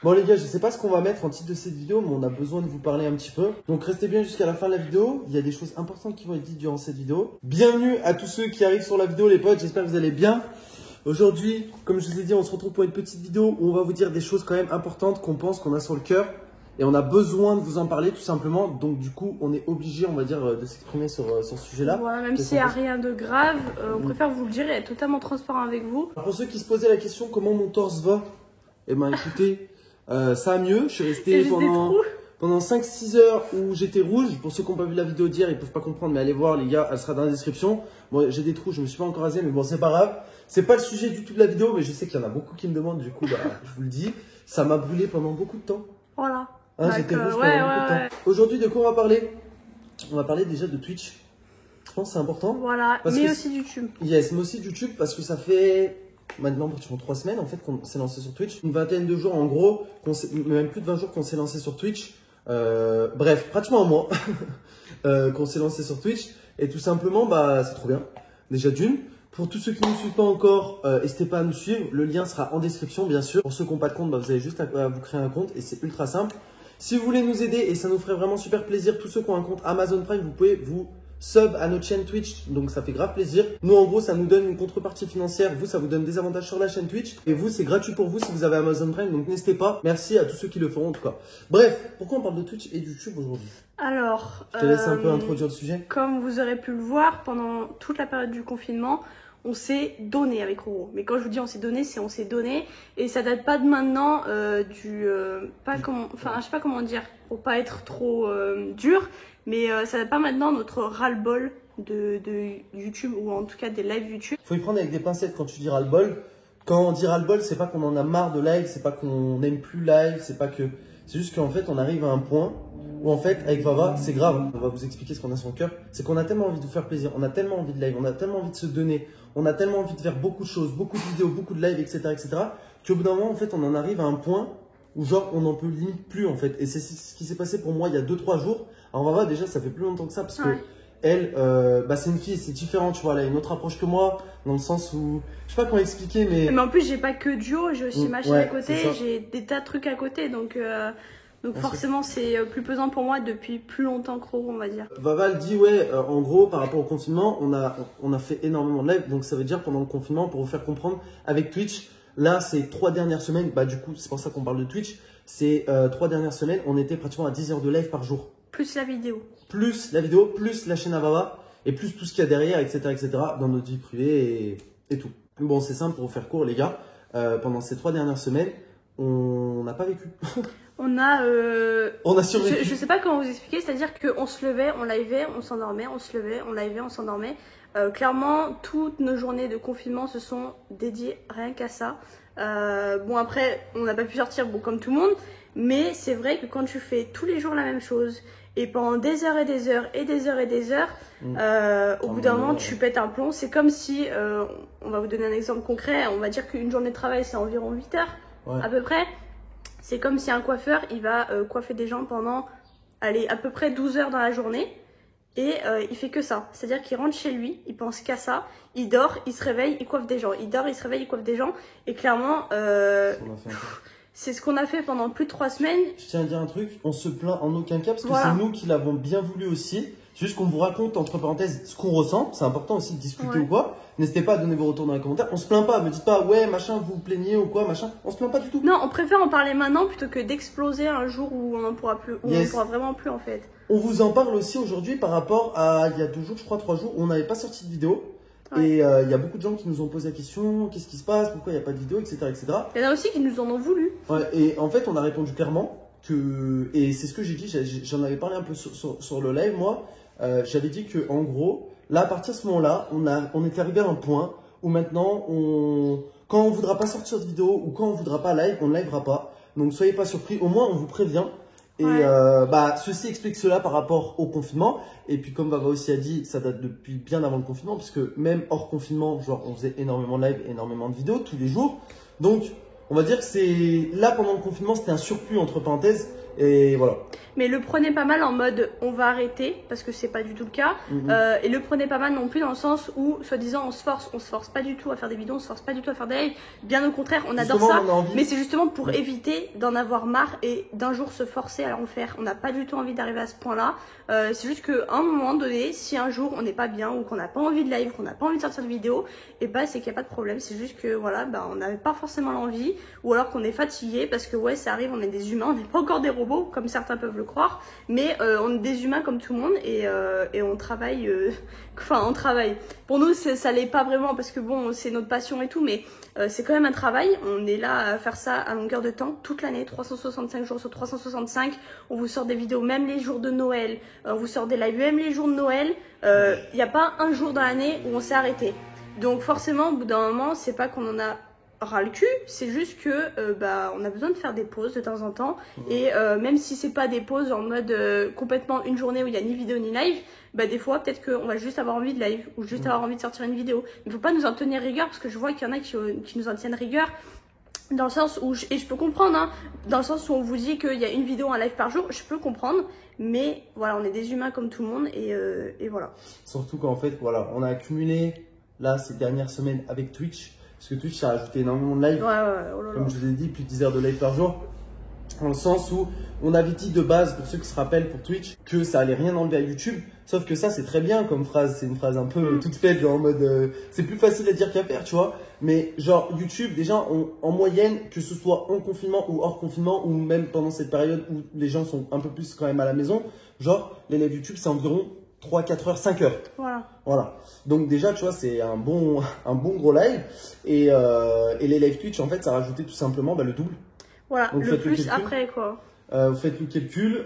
Bon les gars, je sais pas ce qu'on va mettre en titre de cette vidéo, mais on a besoin de vous parler un petit peu. Donc restez bien jusqu'à la fin de la vidéo, il y a des choses importantes qui vont être dites durant cette vidéo. Bienvenue à tous ceux qui arrivent sur la vidéo les potes, j'espère que vous allez bien. Aujourd'hui, comme je vous ai dit, on se retrouve pour une petite vidéo où on va vous dire des choses quand même importantes qu'on pense, qu'on a sur le cœur. Et on a besoin de vous en parler tout simplement. Donc du coup, on est obligé, on va dire, de s'exprimer sur ce sujet-là. Voilà, même s'il n'y a rien de grave, on préfère vous le dire et être totalement transparent avec vous. Alors, pour ceux qui se posaient la question comment mon torse va, eh ben écoutez, ça a mieux. Je suis resté pendant 5-6 heures où j'étais rouge. Pour ceux qui n'ont pas vu la vidéo d'hier, ils peuvent pas comprendre, mais allez voir les gars, elle sera dans la description. Bon, j'ai des trous, je me suis pas encore rasé, mais bon, c'est pas grave. C'est pas le sujet du tout de la vidéo, mais je sais qu'il y en a beaucoup qui me demandent, du coup, bah, je vous le dis. Ça m'a brûlé pendant beaucoup de temps. Voilà. Hein, j'étais rouge pendant beaucoup de temps. Aujourd'hui, de quoi on va parler? On va parler déjà de Twitch. Je pense que c'est important. Voilà, mais aussi YouTube. Yes, mais aussi YouTube parce que ça fait maintenant pratiquement 3 semaines en fait qu'on s'est lancé sur Twitch. Une vingtaine de jours en gros, même plus de 20 jours qu'on s'est lancé sur Twitch. Bref, pratiquement un mois qu'on s'est lancé sur Twitch. Et tout simplement, bah, c'est trop bien. Déjà d'une. Pour tous ceux qui ne nous suivent pas encore, n'hésitez pas à nous suivre. Le lien sera en description, bien sûr. Pour ceux qui n'ont pas de compte, bah, vous avez juste à vous créer un compte et c'est ultra simple. Si vous voulez nous aider, et ça nous ferait vraiment super plaisir, tous ceux qui ont un compte Amazon Prime, vous pouvez vous sub à notre chaîne Twitch, donc ça fait grave plaisir. Nous en gros ça nous donne une contrepartie financière, vous ça vous donne des avantages sur la chaîne Twitch et vous c'est gratuit pour vous si vous avez Amazon Prime, donc n'hésitez pas. Merci à tous ceux qui le feront en tout cas. Bref, pourquoi on parle de Twitch et de YouTube aujourd'hui? Alors, je te laisse un peu introduire le sujet. Comme vous aurez pu le voir, pendant toute la période du confinement, on s'est donné avec Roro. Mais quand je vous dis on s'est donné, c'est on s'est donné. Et ça date pas de maintenant je sais pas comment dire, pour pas être trop dur, mais ça date pas maintenant notre ras-le-bol de YouTube, ou en tout cas des lives YouTube. Faut y prendre avec des pincettes quand tu dis ras-le-bol. Quand on dit ras-le-bol, c'est pas qu'on en a marre de live, c'est pas qu'on n'aime plus live, c'est pas que... C'est juste qu'en fait on arrive à un point où en fait avec Vava, c'est grave, on va vous expliquer ce qu'on a sur le cœur, c'est qu'on a tellement envie de vous faire plaisir, on a tellement envie de live, on a tellement envie de se donner, on a tellement envie de faire beaucoup de choses, beaucoup de vidéos, beaucoup de live, etc. qu'au bout d'un moment en fait on en arrive à un point où genre on n'en peut limite plus en fait. Et c'est ce qui s'est passé pour moi il y a 2-3 jours. Alors Vava déjà ça fait plus longtemps que ça parce que elle, c'est une fille, c'est différent, tu vois, elle a une autre approche que moi, dans le sens où, je sais pas comment expliquer, mais... en plus, j'ai pas que Duo, j'ai aussi ma chaîne à côté, j'ai des tas de trucs à côté, donc forcément, c'est plus pesant pour moi depuis plus longtemps que Roro, on va dire. Vava dit, en gros, par rapport au confinement, on a fait énormément de live, donc ça veut dire pendant le confinement, pour vous faire comprendre, avec Twitch, là, ces 3 dernières semaines, bah du coup, c'est pour ça qu'on parle de Twitch, ces 3 dernières semaines, on était pratiquement à 10 heures de live par jour. Plus la vidéo. Plus la vidéo, plus la chaîne à Vava, et plus tout ce qu'il y a derrière, etc., dans notre vie privée et tout. Bon, c'est simple pour vous faire court, les gars. Pendant ces 3 dernières semaines, on n'a pas vécu. On a survécu. Je sais pas comment vous expliquer, c'est-à-dire qu'on se levait, on livait, on s'endormait, on se levait, on livait, on s'endormait. Clairement, toutes nos journées de confinement se sont dédiées rien qu'à ça. Bon, après, on n'a pas pu sortir, bon, comme tout le monde, mais c'est vrai que quand tu fais tous les jours la même chose, et pendant des heures et des heures et des heures et des heures, au bout d'un moment, tu pètes un plomb. C'est comme si, on va vous donner un exemple concret, on va dire qu'une journée de travail, c'est environ 8 heures, à peu près. C'est comme si un coiffeur, il va coiffer des gens pendant, allez, à peu près 12 heures dans la journée. Et il fait que ça. C'est-à-dire qu'il rentre chez lui, il pense qu'à ça, il dort, il se réveille, il coiffe des gens. Il dort, il se réveille, il coiffe des gens. Et clairement, c'est ce qu'on a fait pendant plus de 3 semaines. Je tiens à dire un truc, on se plaint en aucun cas parce que c'est nous qui l'avons bien voulu aussi. C'est juste qu'on vous raconte entre parenthèses ce qu'on ressent. C'est important aussi de discuter ou quoi. N'hésitez pas à donner vos retours dans les commentaires. On se plaint pas, me dites pas ouais machin vous vous plaignez ou quoi machin. On se plaint pas du tout. Non, on préfère en parler maintenant plutôt que d'exploser un jour où on n'en pourra plus, où on pourra vraiment plus en fait. On vous en parle aussi aujourd'hui par rapport à il y a 2 jours, je crois 3 jours, où on n'avait pas sorti de vidéo. Et il y a beaucoup de gens qui nous ont posé la question, qu'est-ce qui se passe, pourquoi il n'y a pas de vidéo, etc. Il y en a aussi qui nous en ont voulu. Ouais, et en fait, on a répondu clairement que, et c'est ce que j'ai dit, j'en avais parlé un peu sur le live, moi, j'avais dit que en gros, là, à partir de ce moment-là, on était arrivé à un point où maintenant, quand on voudra pas sortir de vidéo ou quand on voudra pas live, on ne livera pas. Donc, soyez pas surpris, au moins, on vous prévient. Et ceci explique cela par rapport au confinement. Et puis comme Vava aussi a dit, ça date depuis bien avant le confinement, parce que même hors confinement, genre on faisait énormément de live, énormément de vidéos tous les jours. Donc on va dire que c'est là pendant le confinement, c'était un surplus entre parenthèses. Et voilà. mais le prenez pas mal en mode on va arrêter, parce que c'est pas du tout le cas. Et le prenez pas mal non plus dans le sens où, soi-disant, on se force pas du tout à faire des vidéos, on se force pas du tout à faire des lives. Bien au contraire, on adore ça, mais c'est justement pour éviter d'en avoir marre et d'un jour se forcer à en faire. On n'a pas du tout envie d'arriver à ce point-là. C'est juste qu'à un moment donné, si un jour on n'est pas bien ou qu'on n'a pas envie de live, qu'on n'a pas envie de sortir de vidéo, et bah c'est qu'il n'y a pas de problème. C'est juste que voilà, bah, on n'avait pas forcément l'envie, ou alors qu'on est fatigué, parce que ouais, ça arrive, on est des humains, on n'est pas encore des robots, comme certains peuvent le croire, mais on est des humains comme tout le monde et on travaille, enfin on travaille. Pour nous, ça l'est pas vraiment parce que bon, c'est notre passion et tout, mais c'est quand même un travail. On est là à faire ça à longueur de temps, toute l'année, 365 jours sur 365. On vous sort des vidéos même les jours de Noël, on vous sort des lives même les jours de Noël. Il n'y a pas un jour dans l'année où on s'est arrêté. Donc forcément, au bout d'un moment, c'est pas qu'on en a ras le cul, c'est juste que bah, on a besoin de faire des pauses de temps en temps. Et même si c'est pas des pauses en mode complètement une journée où il n'y a ni vidéo ni live, bah, des fois peut-être qu'on va juste avoir envie de live ou juste avoir envie de sortir une vidéo. Il faut pas nous en tenir rigueur, parce que je vois qu'il y en a qui nous en tiennent rigueur. Dans le sens où, et je peux comprendre, hein, dans le sens où on vous dit qu'il y a une vidéo, un live par jour, je peux comprendre, mais voilà, on est des humains comme tout le monde et voilà. Surtout qu'en fait, voilà, on a accumulé là ces dernières semaines avec Twitch, parce que Twitch a rajouté énormément de live, oh là là. comme je vous ai dit, plus de 10 heures de live par jour, dans le sens où on avait dit de base, pour ceux qui se rappellent pour Twitch, que ça allait rien enlever à YouTube, sauf que ça c'est très bien comme phrase, c'est une phrase un peu toute faite, genre en mode, c'est plus facile à dire qu'à faire, tu vois. Mais genre YouTube, déjà en moyenne, que ce soit en confinement ou hors confinement, ou même pendant cette période où les gens sont un peu plus quand même à la maison, genre les lives YouTube c'est environ 3, 4 heures, 5 heures. Voilà. Donc déjà, tu vois, c'est un bon gros live. Et les live Twitch, en fait, ça a rajouté tout simplement le double. Voilà, donc, le plus après quoi. Vous faites le calcul,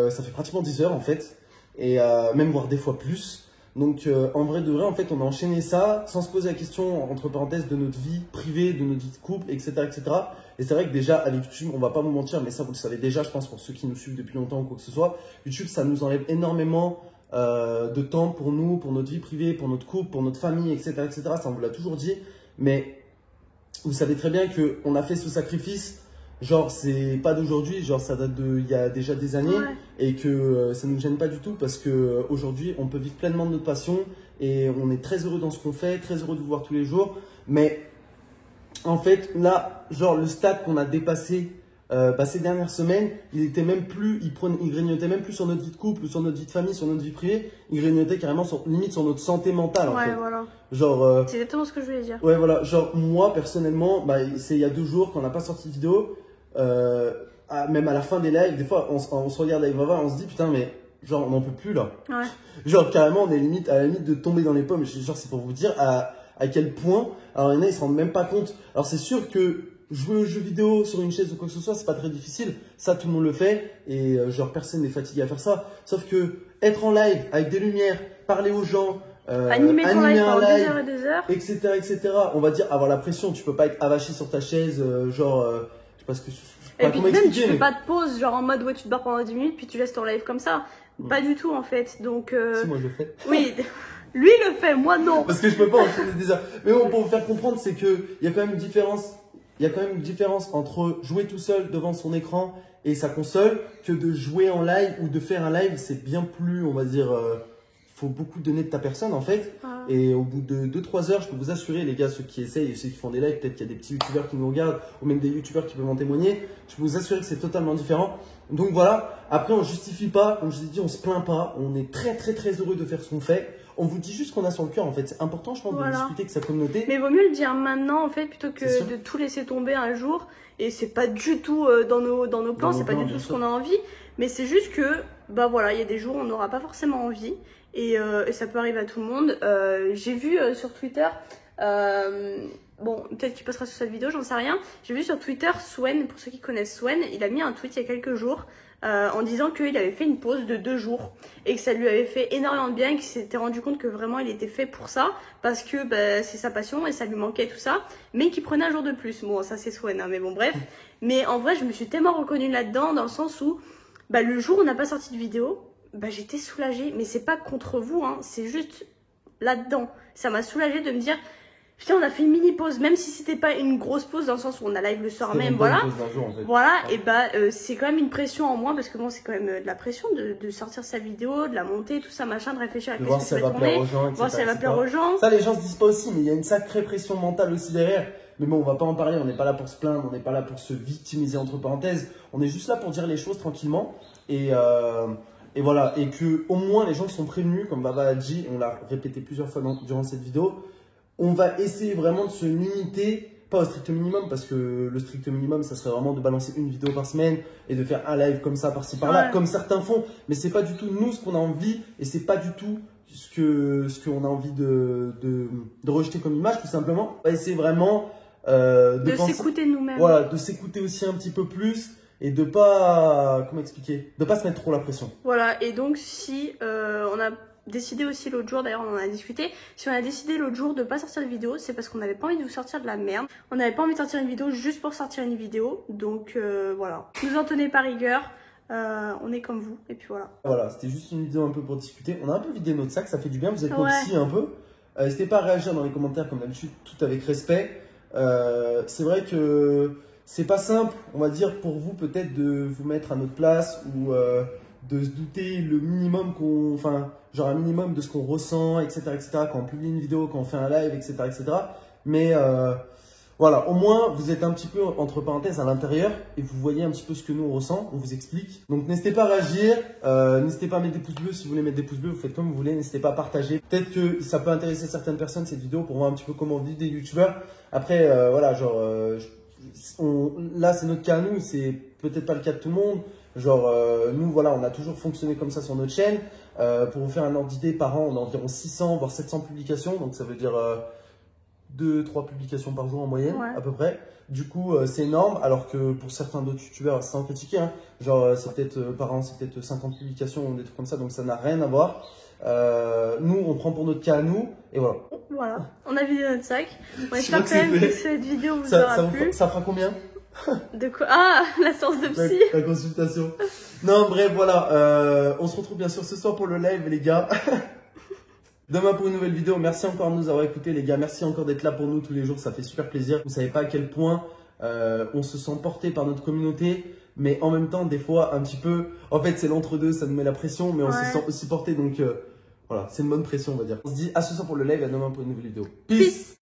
ça fait pratiquement 10 heures en fait. Et même voire des fois plus. Donc en vrai de vrai, en fait, on a enchaîné ça sans se poser la question, entre parenthèses, de notre vie privée, de notre vie de couple, etc. etc. Et c'est vrai que déjà, avec YouTube, on va pas vous mentir, mais ça, vous le savez déjà, je pense, pour ceux qui nous suivent depuis longtemps ou quoi que ce soit. YouTube, ça nous enlève énormément de temps pour nous, pour notre vie privée, pour notre couple, pour notre famille, etc. etc. Ça, on vous l'a toujours dit. Mais vous savez très bien qu'on a fait ce sacrifice. Genre, c'est pas d'aujourd'hui, genre ça date il y a déjà des années, et que ça ne nous gêne pas du tout parce que aujourd'hui on peut vivre pleinement de notre passion et on est très heureux dans ce qu'on fait, très heureux de vous voir tous les jours. Mais en fait, là, genre le stade qu'on a dépassé ces dernières semaines, il était même plus, il grignotait même plus sur notre vie de couple, sur notre vie de famille, sur notre vie privée, il grignotait carrément limite sur notre santé mentale en fait. Voilà. Genre, c'est exactement ce que je voulais dire. Ouais, voilà. Genre, moi, personnellement, c'est il y a 2 jours qu'on n'a pas sorti de vidéo. Même à la fin des lives, des fois, on se regarde avec Vava, on se dit, putain, mais genre, on n'en peut plus là. Genre, carrément, on est limite, à la limite de tomber dans les pommes. Genre, c'est pour vous dire à quel point. Alors, il y en a, ils se rendent même pas compte. Alors, c'est sûr que jouer aux jeux vidéo sur une chaise ou quoi que ce soit, c'est pas très difficile. Ça, tout le monde le fait. Et genre, personne n'est fatigué à faire ça. Sauf que être en live avec des lumières, parler aux gens, animer ton live pendant 2 heures et 2 heures, etc., etc. On va dire avoir la pression. Tu peux pas être avachi sur ta chaise, genre, je sais pas ce que et puis même tu fais pas de pause, genre en mode ouais tu te barres pendant 10 minutes puis tu laisses ton live comme ça. Pas du tout en fait. Donc si, moi je le fais. Oui, lui le fait, moi non. Parce que je peux pas enchaîner des heures. Mais bon, pour vous faire comprendre, c'est que il y a quand même une différence. Il y a quand même une différence entre jouer tout seul devant son écran et sa console que de jouer en live ou de faire un live. C'est bien plus, on va dire, faut beaucoup donner de ta personne en fait. Et au bout de 2-3 heures, je peux vous assurer, les gars, ceux qui essayent et ceux qui font des lives, peut-être qu'il y a des petits youtubeurs qui nous regardent ou même des youtubeurs qui peuvent en témoigner. Je peux vous assurer que c'est totalement différent. Donc voilà, après on justifie pas, comme je vous ai dit, on se plaint pas. On est très très très heureux de faire ce qu'on fait. On vous dit juste qu'on a sur le cœur en fait. C'est important, je pense, de discuter avec sa communauté. Mais vaut mieux le dire maintenant en fait plutôt que de tout laisser tomber un jour. Et c'est pas du tout dans nos plans, c'est pas du tout ce qu'on a envie. Mais c'est juste que, bah voilà, il y a des jours où on n'aura pas forcément envie. Et ça peut arriver à tout le monde. J'ai vu sur Twitter, bon, peut-être qu'il passera sur cette vidéo, j'en sais rien. J'ai vu sur Twitter Swen, pour ceux qui connaissent Swen, il a mis un tweet il y a quelques jours en disant qu'il avait fait une pause de 2 jours et que ça lui avait fait énormément de bien et qu'il s'était rendu compte que vraiment il était fait pour ça parce que bah, c'est sa passion et ça lui manquait tout ça, mais qu'il prenait un jour de plus. Bon, ça c'est Swen, hein, mais bon, bref. Mais en vrai, je me suis tellement reconnue là-dedans dans le sens où bah, le jour où on n'a pas sorti de vidéo, bah, j'étais soulagée, mais c'est pas contre vous, hein, c'est juste là-dedans. Ça m'a soulagée de me dire, Putain, on a fait une mini pause, même si c'était pas une grosse pause dans le sens où on a live le soir même, voilà. Jour, en fait. Voilà, et c'est quand même une pression en moins parce que bon, c'est quand même de la pression de sortir sa vidéo, de la monter, tout ça, machin, de réfléchir à voir si elle va plaire aux gens, etc. Voir si elle va plaire aux gens. Ça, les gens se disent pas aussi, mais il y a une sacrée pression mentale aussi derrière. Mais bon, on va pas en parler, on n'est pas là pour se plaindre, on n'est pas là pour se victimiser entre parenthèses. On est juste là pour dire les choses tranquillement. Et voilà, et que au moins les gens sont prévenus, comme Baba a dit, on l'a répété plusieurs fois durant cette vidéo. On va essayer vraiment de se limiter, pas au strict minimum, parce que le strict minimum, ça serait vraiment de balancer une vidéo par semaine et de faire un live comme ça, par-ci, par-là, comme certains font. Mais c'est pas du tout nous ce qu'on a envie et c'est pas du tout ce qu'on a envie de rejeter comme image, tout simplement. On va essayer vraiment de s'écouter nous-mêmes. Voilà, de s'écouter aussi un petit peu plus et de pas, comment expliquer, de pas se mettre trop la pression. Voilà, et donc si on a décidé aussi l'autre jour, d'ailleurs on en a discuté, si on a décidé l'autre jour de pas sortir de vidéo, c'est parce qu'on n'avait pas envie de vous sortir de la merde. On n'avait pas envie de sortir une vidéo juste pour sortir une vidéo, donc voilà. Nous en tenez par rigueur, on est comme vous, et puis voilà. Voilà, c'était juste une vidéo un peu pour discuter. On a un peu vidé notre sac, ça fait du bien, vous êtes notre psy un peu. N'hésitez pas à réagir dans les commentaires comme d'habitude, tout avec respect. C'est vrai que c'est pas simple, on va dire, pour vous peut-être de vous mettre à notre place ou de se douter le minimum genre un minimum de ce qu'on ressent, etc., quand on publie une vidéo, quand on fait un live, etc., Mais voilà, au moins vous êtes un petit peu entre parenthèses à l'intérieur et vous voyez un petit peu ce que nous on ressent, on vous explique. Donc n'hésitez pas à réagir, n'hésitez pas à mettre des pouces bleus si vous voulez mettre des pouces bleus, vous faites comme vous voulez, n'hésitez pas à partager. Peut-être que ça peut intéresser certaines personnes cette vidéo pour voir un petit peu comment vivent des youtubeurs. Après voilà, genre là c'est notre cas à nous, c'est peut-être pas le cas de tout le monde. Genre nous voilà, on a toujours fonctionné comme ça sur notre chaîne. Pour vous faire un ordre d'idée, par an on a environ 600 voire 700 publications, donc ça veut dire 2-3 publications par jour en moyenne à peu près. Du coup c'est énorme, alors que pour certains d'autres youtubeurs, sans critiquer, hein, genre c'est peut-être par an c'est peut-être 50 publications ou des trucs comme ça, donc ça n'a rien à voir. Nous on prend pour notre cas à nous et voilà. Voilà, on a vidé notre sac. On espère quand même que cette vidéo vous aura plu. Ça fera combien? De quoi? Ah, la séance de psy. La consultation. Non, bref, voilà. On se retrouve bien sûr ce soir pour le live, les gars. Demain pour une nouvelle vidéo. Merci encore de nous avoir écoutés, les gars. Merci encore d'être là pour nous tous les jours. Ça fait super plaisir. Vous savez pas à quel point on se sent porté par notre communauté. Mais en même temps, des fois, un petit peu... En fait, c'est l'entre-deux. Ça nous met la pression. Mais on se sent aussi porté. Donc, voilà. C'est une bonne pression, on va dire. On se dit à ce soir pour le live et à demain pour une nouvelle vidéo. Peace.